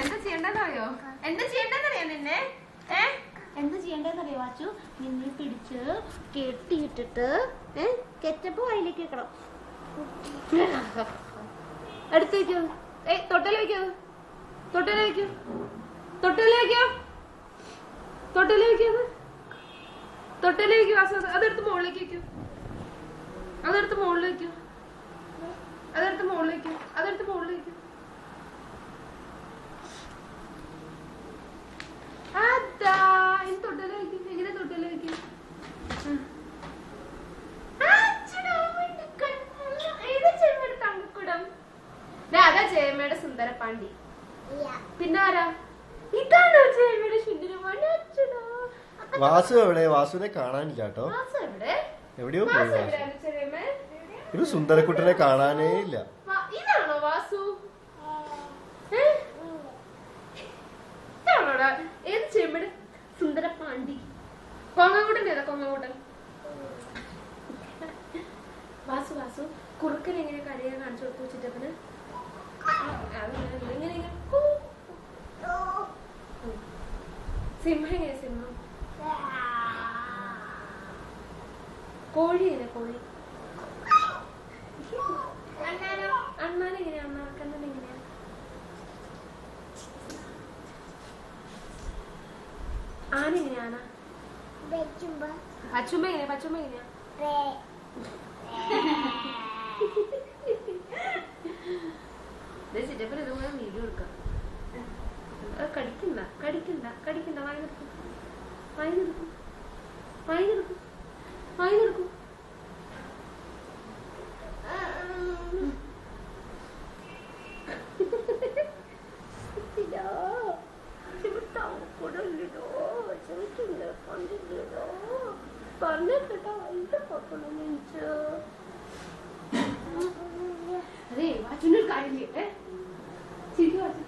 എന്താ ചെയ്യണ്ടെന്നറിയോ? എന്താ ചെയ്യണ്ടെന്നറിയോ നിന്നെ? എന്താ ചെയ്യണ്ടെന്നറിയോ വാച്ചു? നിന്നെ പിടിച്ച് കെട്ടിയിട്ടിട്ട് കെച്ചപ്പ് വായിലേക്ക് വെക്കണം. അടുത്ത് വെക്കോ? തൊട്ടല് വെക്കോ? തൊട്ടല് വെക്കോ? തൊട്ടല് വെക്കോ? തൊട്ടല് വെക്കോ? തൊട്ടല് വെക്കോ? അതെടുത്ത് മുകളിലേക്ക് വെക്കോ? അതെടുത്ത് മുകളിലേക്ക് വെക്കോ? അതെടുത്ത് മുകളിലേക്ക് വെക്കോ? അതെടുത്ത് മുകളിലേക്ക് വെക്കോ? അതാ ഇനി തൊട്ടല് വെക്കും. എങ്ങനെ തൊട്ടല് വെക്കും? അതാ ചേമ്മയുടെ സുന്ദരപാണ്ടി. പിന്നെ ആരാ? ഇതാണോ ചേമ്മയുടെ സുന്ദരപാണ്ടി? അച്ഛനോ? വാസു എവിടെ? വാസുവിനെ കാണാനില്ല കേട്ടോ. എവിടെയോ പോയി വാസു. ഇത് സുന്ദരക്കുട്ടനെ കാണാനേ ഇല്ല. ഇതാണോ വാസു? ഏത് ചേമ്മയുടെ സുന്ദരപാണ്ടി? കൊങ്ങകൂട്ടൻ ഏതാ? കൊങ്ങകൂട്ടൻ. വാസു വാസു കുറുക്കൻ എങ്ങനെ കരയാൻ കാണിച്ചു കൊടുത്തു ചിറ്റപ്പന്? സിംഹം എങ്ങനെ? സിംഹം. കോഴി എങ്ങനെ? കോഴി. അണ്ണാനെങ്ങനെയാ? അണ്ണാക്കണ്ണൻ എങ്ങനെയാ? ആന എങ്ങനെയാ? ആന. പച്ചുമ്പ എങ്ങനെയാ? പച്ചുമ്പ എങ്ങനെയാ? ചിറ്റപ്പൻ ഇതുപോലെ വീഡിയോ എടുക്കാം. കടിക്കണ്ട കടിക്കണ്ട കടിക്കണ്ട. വായി നിർക്കും. വായി നിർക്കും. വായി നിർക്കും. വായി നിർക്കും. പറഞ്ഞിട്ടോ ഇത് പൊക്കണം എനിക്ക്. അതെ വാച്ചുനൊരു കാര്യം ചെയ്യട്ടെ. ശരിക്കും വാച്ചു